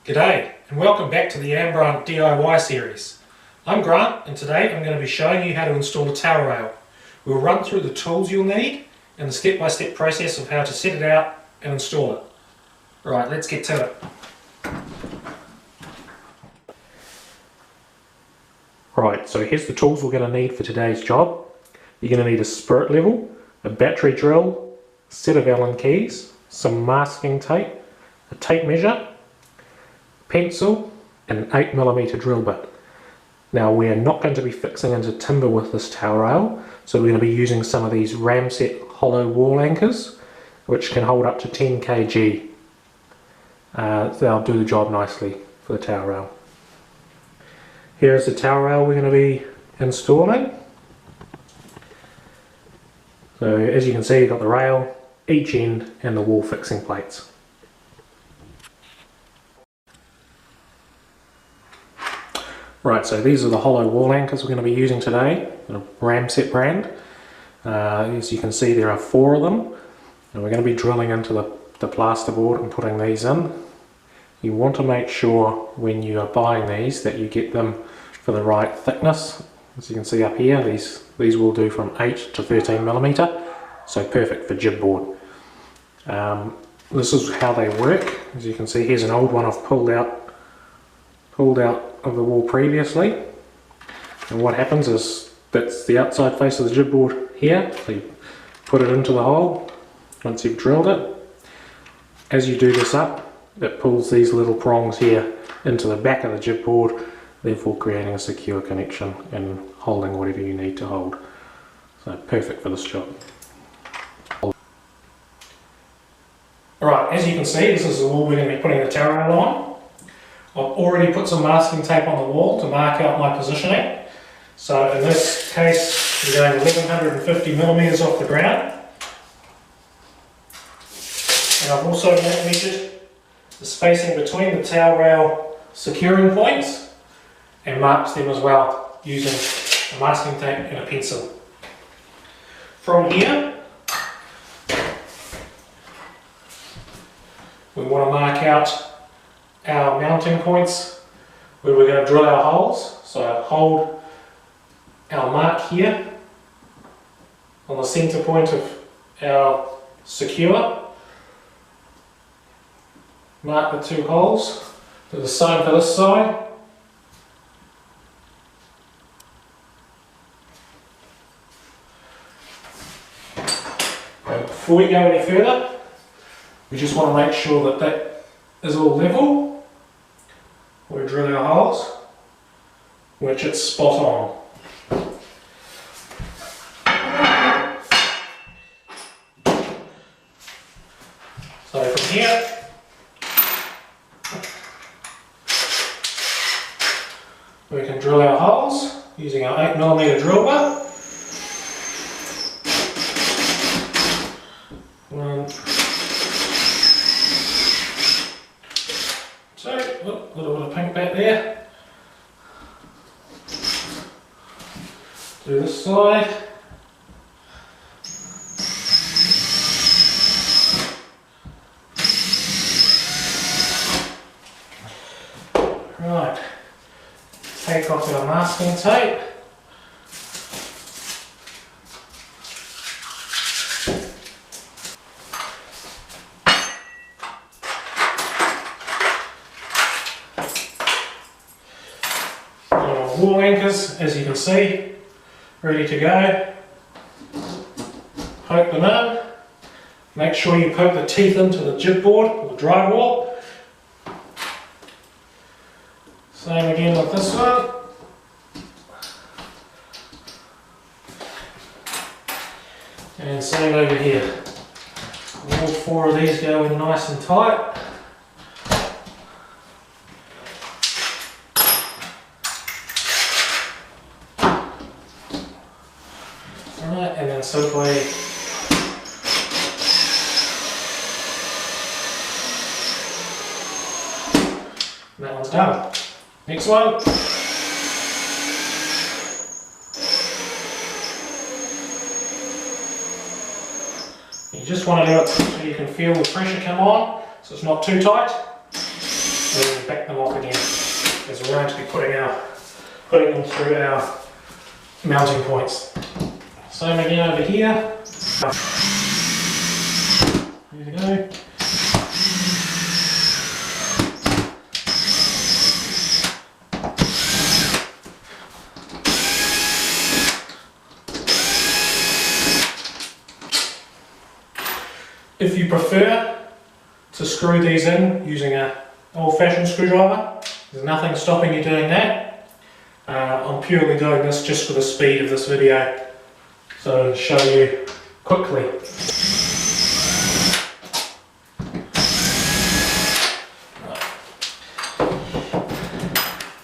G'day and welcome back to the Ambrant DIY series. I'm Grant and today I'm going to be showing you how to install a towel rail. We'll run through the tools you'll need and the step-by-step process of how to set it out and install it. Right, let's get to it. Right, so here's the tools we're going to need for today's job. You're going to need a spirit level, a battery drill, a set of Allen keys, some masking tape, a tape measure, pencil and an 8mm drill bit. Now we're not going to be fixing into timber with this towel rail, so we're going to be using some of these ramset hollow wall anchors which can hold up to 10 kg. They'll do the job nicely for the towel rail. Here's the towel rail we're going to be installing. So as you can see, you've got the rail, each end and the wall fixing plates. Right, so these are the hollow wall anchors we're going to be using today, the Ramset brand. As you can see, there are 4 of them, and we're going to be drilling into the plasterboard and putting these in. You want to make sure when you are buying these that you get them for the right thickness. As you can see up here, these will do from 8 to 13mm, so perfect for jib board. This is how they work. As you can see, here's an old one I've pulled out of the wall previously, and what happens is that's the outside face of the jib board here. So you put it into the hole once you've drilled it. As you do this up, it pulls these little prongs here into the back of the jib board, therefore creating a secure connection and holding whatever you need to hold. So perfect for this job. Alright, as you can see, this is the wall we're going to be putting the towel rail on. I've already put some masking tape on the wall to mark out my positioning. So in this case, we're going 1150mm off the ground. And I've also measured the spacing between the towel rail securing points and marked them as well using a masking tape and a pencil. From here, we want to mark out our mounting points where we're going to drill our holes. So hold our mark here on the centre point of our secure. Mark the 2 holes. Do the same for this side. And before we go any further, we just want to make sure that is all level. We drill our holes, which it's spot on. So from here, we can drill our holes using our 8mm drill bit. 1, 2, a little bit of pink back there. Do this side. Right, take off our masking tape. Wall anchors, as you can see, ready to go. Poke them in. Make sure you poke the teeth into the jib board or the drywall. Same again with this one. And same over here. All 4 of these go in nice and tight. Alright, and then simply that one's done. Next one. You just want to do it so you can feel the pressure come on, so it's not too tight. and then back them off again, as we're going to be putting them through our mounting points. Same again over here. There we go. If you prefer to screw these in using an old-fashioned screwdriver, there's nothing stopping you doing that. I'm purely doing this just for the speed of this video, so to show you quickly.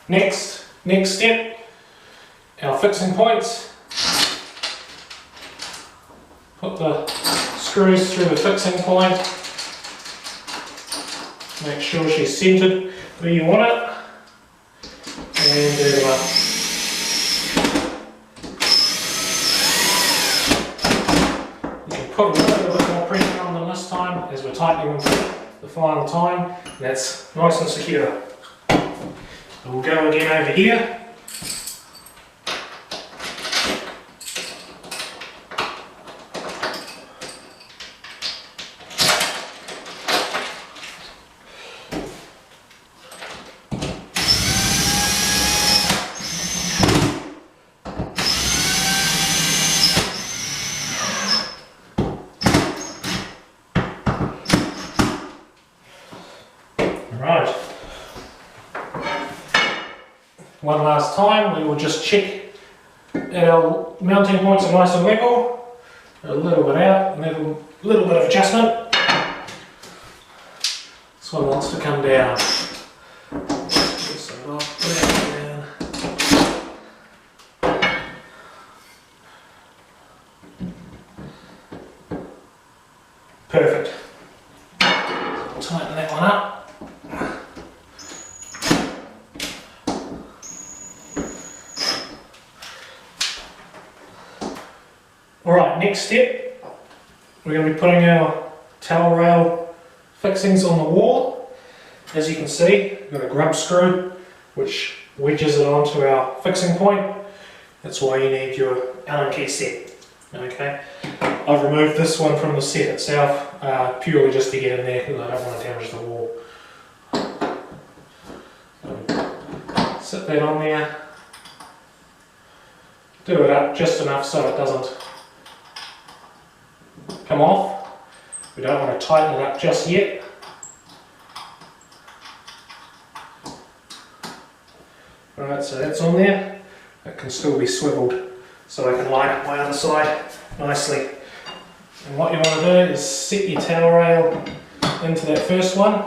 Next step, our fixing points. Put the screws through the fixing point. Make sure she's centered where you want it. And do them up. You can put a little bit more pressure on them this time as we're tightening them for the final time. And that's nice and secure. So we'll go again over here. Right. One last time, we will just check that our mounting points are nice and level. A little bit out, a little bit of adjustment. This one wants to come down. Perfect. Tighten that one up. Alright, next step, we're going to be putting our towel rail fixings on the wall. As you can see, we've got a grub screw which wedges it onto our fixing point. That's why you need your Allen key set. Okay, I've removed this one from the set itself purely just to get in there because I don't want to damage the wall. So, sit that on there, do it up just enough so it doesn't come off. We don't want to tighten it up just yet. Alright, so that's on there. It can still be swiveled so I can line up my other side nicely. And what you want to do is set your towel rail into that first one,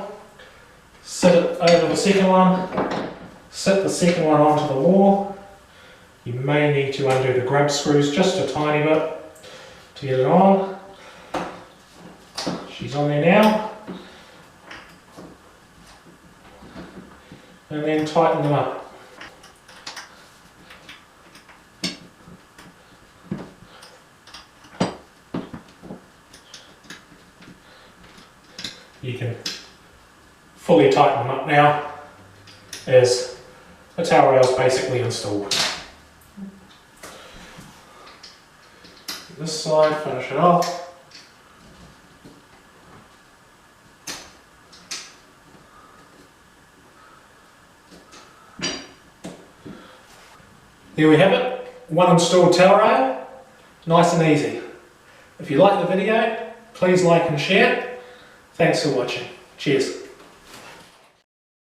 sit it over the second one, sit the second one onto the wall. You may need to undo the grub screws just a tiny bit to get it on. She's on there now. And then tighten them up. You can fully tighten them up now as the towel rail is basically installed. This side, finish it off. There we have it, one installed towel rail, nice and easy. If you like the video, please like and share. Thanks for watching. Cheers.